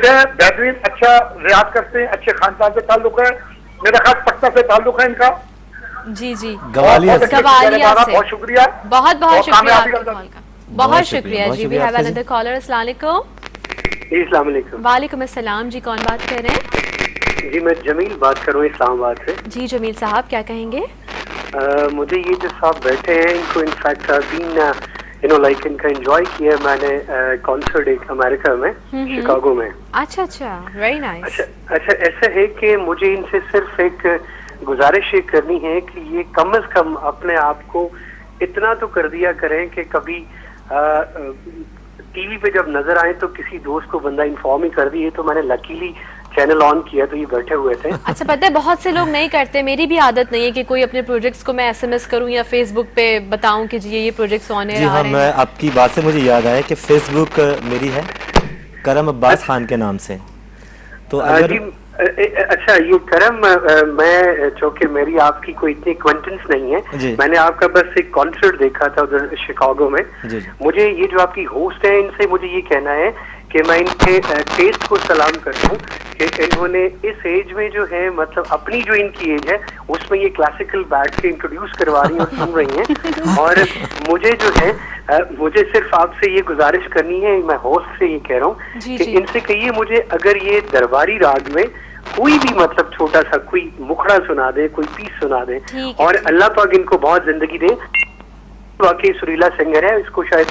बेहतरीन, अच्छा रियाज करते हैं, अच्छे खानदान से ताल्लुक है, मेरा खास पटना से ताल्लुक है इनका। जी जी, गवालियर से। बहुत शुक्रिया, बहुत बहुत शुक्रिया आपके कॉल का, बहुत शुक्रिया जी। We have another caller. अस्सलाम वालेकुम। अस्सलाम वालेकुम। वालेकुम अस्सलाम जी, कौन बात कर रहे हैं? जी मैं जमील बात कर रहा हूँ इस्लामाबाद से। जी जमील साहब, क्या कहेंगे? मुझे ये जो साहब बैठे हैं इनको इनफैक्ट लाइक इनका एंजॉय किया मैंने कॉन्सर्ट एक अमेरिका में, शिकागो में। अच्छा अच्छा, वेरी नाइस। अच्छा ऐसा है कि मुझे इनसे सिर्फ एक गुजारिश ये करनी है कि ये कम से कम अपने आप को इतना तो कर दिया करें कि कभी टीवी पे जब नजर आए तो किसी दोस्त को बंदा इन्फॉर्म ही कर दिए। तो मैंने लकीली चैनल ऑन किया तो ये बैठे हुए थे। अच्छा, पता है बहुत से लोग नहीं करते, मेरी भी आदत नहीं है कि कोई अपने प्रोजेक्ट्स को मैं एसएमएस करूं या फेसबुक पे बताऊं कि जी ये प्रोजेक्ट्स ऑन एयर आ रहे हैं। मैं आपकी बात से मुझे याद आया कि फेसबुक मेरी है करम अब्बास खान के नाम से। तो अगर अच्छा ये करम, मैं चूंकि मेरी आपकी कोई इतनी एक्वेंटेंस नहीं है, मैंने आपका बस एक कॉन्सर्ट देखा था उधर शिकागो में। मुझे ये जो आपकी होस्ट है इनसे मुझे ये कहना है कि मैं इनके टेस्ट को सलाम करता हूँ कि इन्होंने इस एज में जो है मतलब अपनी जो इनकी एज है उसमें ये क्लासिकल बैठ के इंट्रोड्यूस करवा रही हैं और सुन रही हैं। और मुझे जो है मुझे सिर्फ आपसे ये गुजारिश करनी है, मैं होस्ट से ये कह रहा हूँ कि इनसे कहिए मुझे अगर ये दरबारी राग में कोई भी मतलब छोटा सा कोई मुखड़ा सुना दे, कोई पीस सुना दे, और अल्लाह पाक इनको बहुत जिंदगी दे। वाकई सुरीला सिंगर है, इसको शायद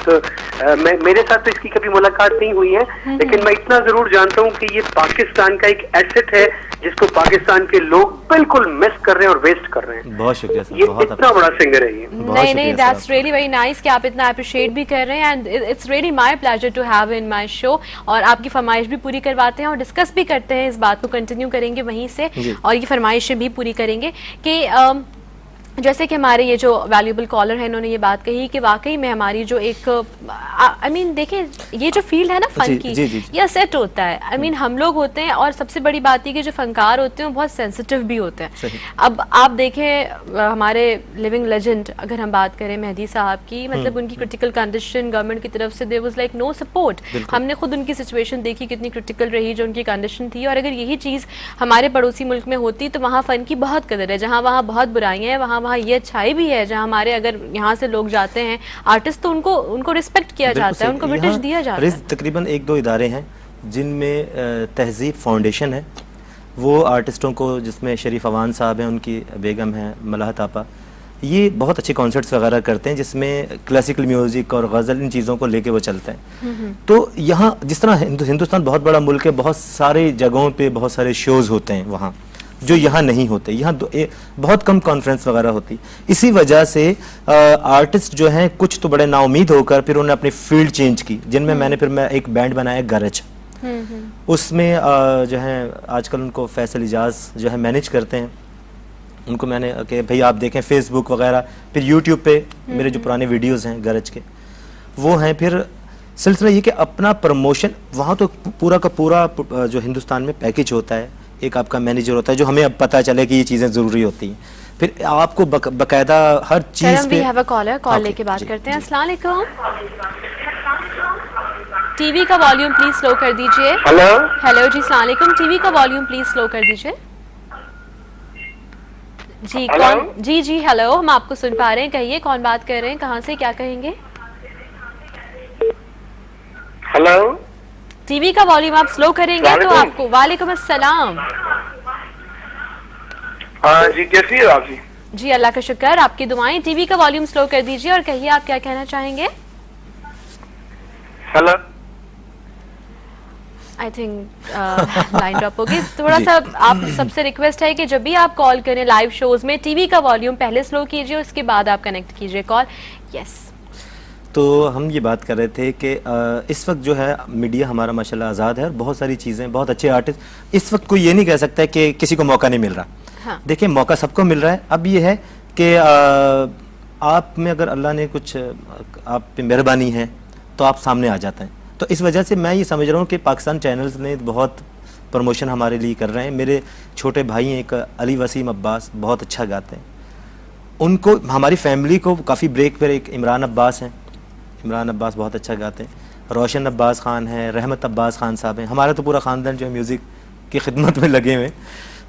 मेरे साथ तो इसकी कभी मुलाकात नहीं हुई है, लेकिन मैं इतना जरूर जानता हूँ कि ये पाकिस्तान का एक एसेट है जिसको पाकिस्तान के लोग बिल्कुल मिस कर रहे हैं और वेस्ट कर रहे हैं। बहुत शुक्रिया सर, ये इतना बड़ा सिंगर है ये। नहीं, दैट्स रियली वेरी नाइस कि आप इतना अप्रिशिएट भी कर रहे हैं, and it's really my pleasure to have in my show. और आपकी फरमाइश भी पूरी करवाते हैं और डिस्कस भी करते हैं, इस बात को कंटिन्यू करेंगे वहीं से, और ये फरमाइशें भी पूरी करेंगे कि जैसे कि हमारे ये जो वैल्यूएबल कॉलर है इन्होंने ये बात कही कि वाकई में हमारी जो एक आई मीन देखें ये जो फील्ड है ना फन की, ये सेट होता है। आई मीन हम लोग होते हैं, और सबसे बड़ी बात है कि जो फनकार होते हैं वो बहुत सेंसिटिव भी होते हैं। अब आप देखें हमारे लिविंग लेजेंड अगर हम बात करें मेहदी साहब की, मतलब उनकी क्रिटिकल कंडीशन गवर्नमेंट की तरफ से there was like no support. हमने खुद उनकी सिचुएशन देखी कितनी क्रिटिकल रही जो उनकी कंडीशन थी, और अगर यही चीज़ हमारे पड़ोसी मुल्क में होती तो वहाँ फ़न की बहुत कदर है, जहाँ वहाँ बहुत बुराइयाँ हैं वहाँ ये अच्छाई भी है। जहाँ हमारे अगर यहाँ से लोग जाते हैं आर्टिस्ट तो उनको रिस्पेक्ट किया जाता है, उनको ब्रिटिश दिया जाता है। तकरीबन 1-2 इदारे हैं जिनमें तहजीब फाउंडेशन है, वो आर्टिस्टों को, जिसमें शरीफ अवान साहब हैं, उनकी बेगम हैं मलाहत आपा, ये बहुत अच्छे कॉन्सर्ट्स वगैरह करते हैं जिसमें क्लासिकल म्यूज़िक और गज़ल इन चीज़ों को लेके वो चलते हैं। तो यहाँ जिस तरह हिंदुस्तान बहुत बड़ा मुल्क है, बहुत सारी जगहों पे बहुत सारे शोज़ होते हैं वहाँ जो यहाँ नहीं होते, यहाँ बहुत कम कॉन्फ्रेंस वगैरह होती। इसी वजह से आर्टिस्ट जो हैं कुछ तो बड़े नाउमीद होकर फिर उन्होंने अपनी फील्ड चेंज की, जिनमें मैं एक बैंड बनाया गरज। उसमें जो है आजकल उनको फैसल इजाज जो है मैनेज करते हैं, उनको मैंने कि भाई आप देखें फेसबुक वगैरह, फिर यूट्यूब पे मेरे जो पुराने वीडियोज़ हैं गरज के वो हैं। फिर सिलसिला ये कि अपना प्रमोशन वहाँ तो पूरा का पूरा जो हिंदुस्तान में पैकेज होता है, एक आपका मैनेजर होता है जो हमें अब पता चले कि ये चीज़ें ज़रूरी होती हैं, फिर आपको बकायदा हर चीज़ पे। कॉल लेके बात करते हैं। अस्सलाम वालेकुम। टीवी का वॉल्यूम प्लीज स्लो कर दीजिए। हेलो जी, अस्सलाम वालेकुम। टीवी का वॉल्यूम प्लीज स्लो कर दीजिए जी। कौन? जी हेलो, हम आपको सुन पा रहे हैं, कहिए कौन बात कर रहे हैं, कहाँ से, क्या कहेंगे? हेलो, टीवी का वॉल्यूम आप स्लो करेंगे तो आपको। वालेकुम अस्सलाम। हाँ जी, कैसी है आप? जी अल्लाह का शुक्र, आपकी दुआएं। टीवी का वॉल्यूम स्लो कर दीजिए और कहिए आप क्या कहना चाहेंगे। Hello, I think line drop होगी थोड़ा सा। आप सबसे रिक्वेस्ट है कि जब भी आप कॉल करें लाइव शोज में टीवी का वॉल्यूम पहले स्लो कीजिए, उसके बाद आप कनेक्ट कीजिए कॉल। यस, तो हम ये बात कर रहे थे कि इस वक्त जो है मीडिया हमारा माशाल्लाह आज़ाद है और बहुत सारी चीज़ें, बहुत अच्छे आर्टिस्ट। इस वक्त कोई ये नहीं कह सकता है कि किसी को मौका नहीं मिल रहा। हाँ। देखिए मौका सबको मिल रहा है। अब ये है कि आप में अगर अल्लाह ने कुछ आप पे मेहरबानी है तो आप सामने आ जाते हैं। तो इस वजह से मैं ये समझ रहा हूँ कि पाकिस्तान चैनल्स ने बहुत प्रमोशन हमारे लिए कर रहे हैं। मेरे छोटे भाई हैं एक अली वसीम अब्बास, बहुत अच्छा गाते हैं। उनको हमारी फैमिली को काफ़ी ब्रेक पर एक इमरान अब्बास हैं, इमरान अब्बास बहुत अच्छा गाते हैं। रोशन अब्बास खान है, रहमत अब्बास खान साहब हैं, हमारा तो पूरा ख़ानदान जो है म्यूज़िक की खिदमत में लगे हुए हैं।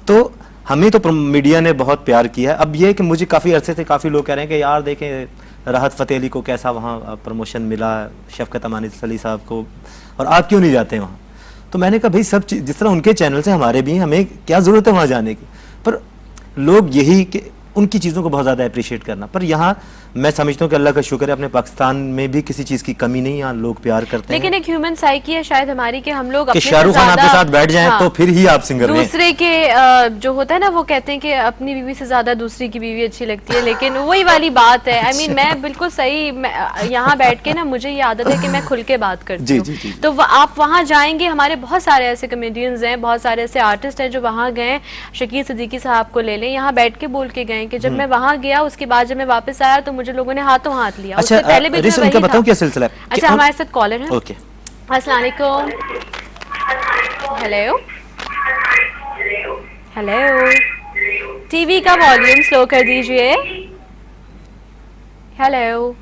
तो हमें तो मीडिया ने बहुत प्यार किया है। अब ये है कि मुझे काफ़ी अरसे से काफ़ी लोग कह रहे हैं कि यार देखें राहत फ़तेह अली को कैसा वहाँ प्रमोशन मिला, शफ़क़त अमानी अली साहब को, और आप क्यों नहीं जाते वहाँ। तो मैंने कहा भाई सब चीज़ जिस तरह उनके चैनल से हमारे भी हैं, हमें क्या ज़रूरत है वहाँ जाने की। पर लोग यही कि उनकी चीज़ों को बहुत ज़्यादा अप्रिशिएट करना। पर यहाँ मैं समझता हूँ कि अल्लाह का शुक्र है अपने पाकिस्तान में भी किसी चीज़ की कमी नहीं, यहाँ लोग प्यार करते हैं। लेकिन एक ह्यूमन साइकी है शायद हमारी कि हम लोग शाहरुख खान आपके साथ बैठ जाएं तो फिर ही आप सिंगर हैं। दूसरे के जो होता है ना, वो कहते हैं कि अपनी बीवी से ज्यादा दूसरी की बीवी अच्छी लगती है, लेकिन वही वाली बात है। आई मीन मैं बिल्कुल सही, यहाँ बैठ के ना मुझे ये आदत है कि मैं खुल के बात करती हूँ। तो आप वहाँ जाएंगे, हमारे बहुत सारे ऐसे कॉमेडियंस हैं, बहुत सारे ऐसे आर्टिस्ट हैं जो वहाँ गए, शकील सिद्दीकी साहब को ले लें, यहाँ बैठ के बोल के गए कि जब मैं वहाँ गया उसके बाद जब मैं वापस आया तो मुझे लोगों ने हाथों हाथ लिया। अच्छा, पहले भी उनका बताऊं क्या सिलसिला है? अच्छा, हमारे साथ कॉलर है। ओके, अस्सलाम वालेकुम। हेलो हेलो, टीवी का वॉल्यूम स्लो कर दीजिए। हेलो,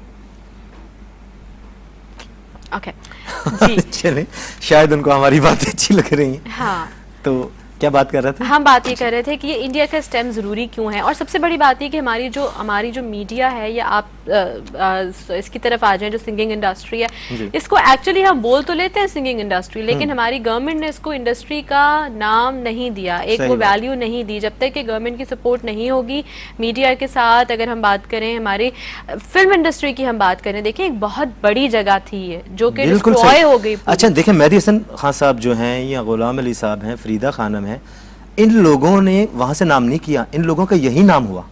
ओके जी। चलिए, शायद उनको हमारी बातें अच्छी लग रही हैं। हाँ, तो क्या बात कर रहे थे? हम बात ये कर रहे थे कि ये इंडिया का स्टेम ज़रूरी क्यों है, और सबसे बड़ी बात ये कि हमारी जो मीडिया है, या आप इसकी तरफ आ जाएं जो सिंगिंग इंडस्ट्री है, इसको एक्चुअली हम बोल तो लेते हैं सिंगिंग इंडस्ट्री, लेकिन हमारी गवर्नमेंट ने इसको इंडस्ट्री का नाम नहीं दिया, एक वो वैल्यू नहीं दी। जब तक कि गवर्नमेंट की सपोर्ट नहीं होगी मीडिया के साथ, अगर हम बात करें हमारी फिल्म इंडस्ट्री की हम बात करें, देखिए एक बहुत बड़ी जगह थी ये जो कि डिस्ट्रॉय हो गई। अच्छा देखिए, मेहदी हसन खान साहब जो हैं या गुलाम अली साहब हैं, फरीदा खानम है, इन लोगों ने वहां से नाम नहीं किया, इन लोगों का यही नाम हुआ।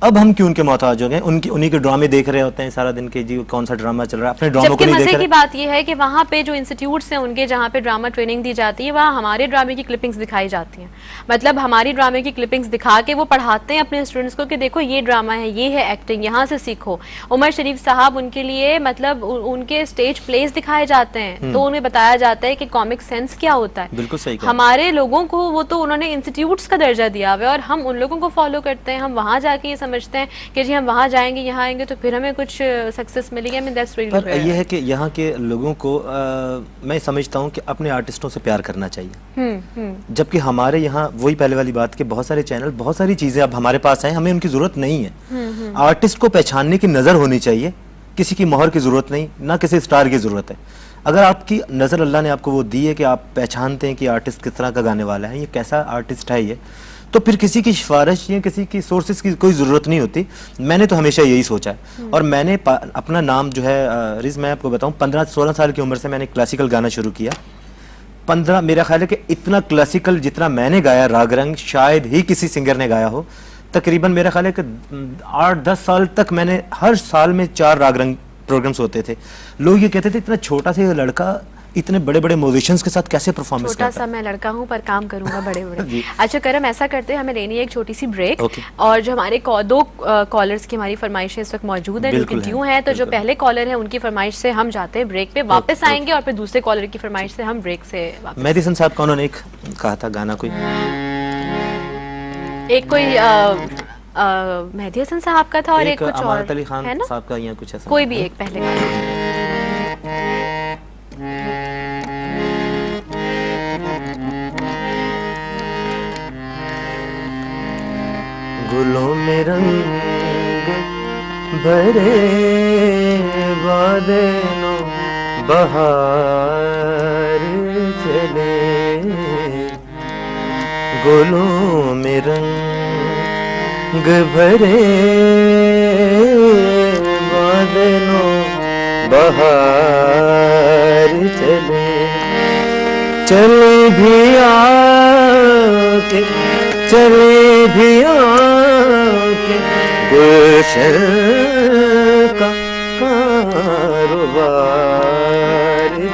अब हम क्यों उनके मोहताज हो गए? उन्हीं के ड्रामे देख रहे होते हैं सारा दिन के, जी कौन सा ड्रामा चल रहा है, अपने ड्रामों को नहीं देख रहे। मजे की बात यह है कि वहाँ पे जो इंस्टीट्यूट्स हैं उनके, जहाँ पे ड्रामा ट्रेनिंग दी जाती है, वहाँ हमारे ड्रामे की क्लिपिंग्स दिखाई जाती हैं। मतलब हमारी ड्रामे की क्लिपिंग्स दिखा के वो पढ़ाते हैं अपने स्टूडेंट्स को कि देखो ये ड्रामा है, ये है एक्टिंग, यहाँ से सीखो। उमर शरीफ साहब उनके लिए मतलब उनके स्टेज प्लेस दिखाए जाते हैं, तो उन्हें बताया जाता है कि कॉमिक सेंस क्या होता है। बिल्कुल सही। हमारे लोगों को वो तो उन्होंने इंस्टीट्यूट्स का दर्जा दिया हुआ है और हम उन लोगों को फॉलो करते हैं। हम वहाँ जाके ये समझते हैं कि जी हम वहाँ जाएंगे, यहाँ आएंगे तो फिर हमें कुछ सक्सेस मिलेगी। पर ये है कि यहाँ के लोगों को मैं समझता हूँ कि अपने आर्टिस्टों से प्यार करना चाहिए। जबकि हमारे यहाँ वही पहले वाली बात कि बहुत सारे चैनल, बहुत सारी चीजें अब हमारे पास हैं, हमें उनकी जरूरत नहीं है। आर्टिस्ट को पहचानने की नजर होनी चाहिए, किसी की मोहर की जरूरत नहीं, ना किसी स्टार की जरूरत है। अगर आपकी नजर अल्लाह ने आपको वो दी है कि आप पहचानते हैं कि आर्टिस्ट किस तरह का गाने वाला है, ये कैसा आर्टिस्ट है ये, तो फिर किसी की सिफारिश या किसी की सोर्सेज की कोई ज़रूरत नहीं होती। मैंने तो हमेशा यही सोचा है। और मैंने अपना नाम जो है रिज, मैं आपको बताऊं 15-16 साल की उम्र से मैंने क्लासिकल गाना शुरू किया। 15, मेरा ख्याल है कि इतना क्लासिकल जितना मैंने गाया राग रंग शायद ही किसी सिंगर ने गाया हो। तकरीबन मेरा ख्याल है कि 8-10 साल तक मैंने हर साल में 4 राग रंग प्रोग्राम्स होते थे। लोग ये कहते थे इतना छोटा सा लड़का इतने बड़े बड़े म्यूजिशियंस के साथ कैसे परफॉर्मेंस करता है। छोटा सा मैं लड़का हूँ पर काम करूंगा बड़े बड़े। अच्छा करम, ऐसा करते हैं, हमें लेनी है एक छोटी सी ब्रेक। और जो हमारे 2 कॉलर्स की हमारी फरमाइशें इस वक्त मौजूद है, जो कि ड्यू है, तो जो पहले कॉलर है उनकी फरमाइश से हम जाते हैं ब्रेक पे, वापस आएंगे और फिर दूसरे कॉलर की फरमाइश से हम ब्रेक से वापस। मेहदी हसन साहब का उन्होंने एक कहा था गाना, कोई मेहदी हसन साहब का था और एक कुछ और अमानत अली खान साहब का, या कुछ ऐसा कोई भी एक पहले। गुलों में रंग भरे बादलों बहार चले, गुलों में रंग भरे बादलों बहार चले, चले भी आके चले भी आके गुलशन का कारोबार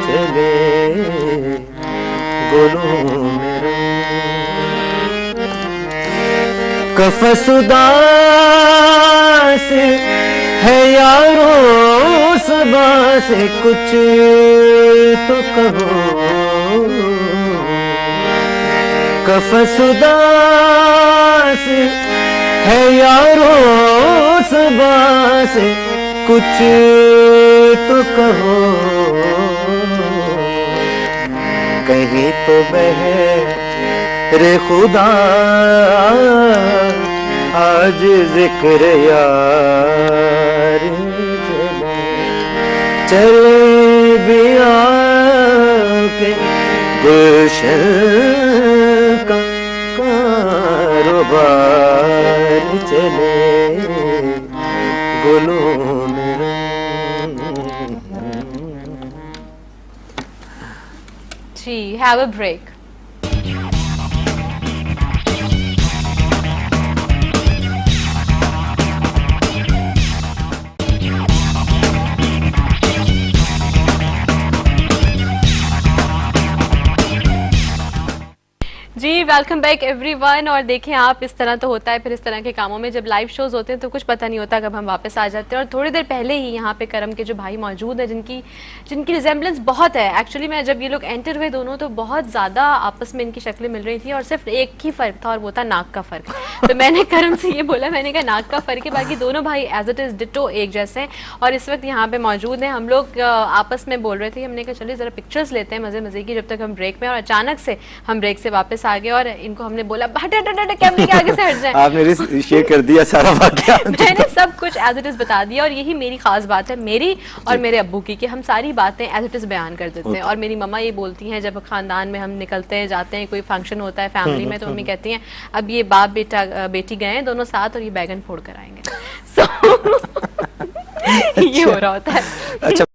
चले, गुलों में कफस उदास है यारों सबा से कुछ तो कहो, कफस उदास है यारों सबा से कुछ तो कहो, कहीं तो बहरे खुदा आज जिक्र यार चले बिया के गुलशन का कारोबार चले गुलों में। जी, हैव अ ब्रेक। जी, वेलकम बैक एवरीवन। और देखें आप, इस तरह तो होता है फिर इस तरह के कामों में, जब लाइव शोज होते हैं तो कुछ पता नहीं होता कब हम वापस आ जाते हैं। और थोड़ी देर पहले ही यहाँ पे करम के जो भाई मौजूद है जिनकी रिजेम्बलेंस बहुत है। एक्चुअली मैं जब ये लोग एंटर हुए दोनों तो बहुत ज़्यादा आपस में इनकी शक्लें मिल रही थी और सिर्फ एक ही फ़र्क था और वो था नाक का फ़र्क। तो मैंने करम से ये बोला, मैंने कहा नाक का फ़र्क है, बाकी दोनों भाई एज इट इज़ डिटो एक जैसे हैं। और इस वक्त यहाँ पे मौजूद हैं। हम लोग आपस में बोल रहे थे, हमने कहा चलिए ज़रा पिक्चर्स लेते हैं मज़े मज़े की जब तक हम ब्रेक में। और अचानक से हम ब्रेक से वापस आ गए और इनको हमने बोला हट हट हट कैमरे के आगे से हट जाए। आपने शेयर कर दिया सारा वाकया। मैंने सब कुछ एज इट इज बता दिया। और यही मेरी खास बात है, मेरी और मेरे अब्बू की, कि हम सारी बातें एज इट इज बयान कर देते हैं। और मेरी मम्मा ये बोलती हैं, जब खानदान में हम निकलते हैं जाते हैं, कोई फंक्शन होता है फैमिली में, तो मम्मी कहती हैं अब ये बाप बेटा बेटी गए हैं दोनों साथ और ये बैगन फोड़ कर आएंगे। So, ये हो रहा होता है। अच्छा।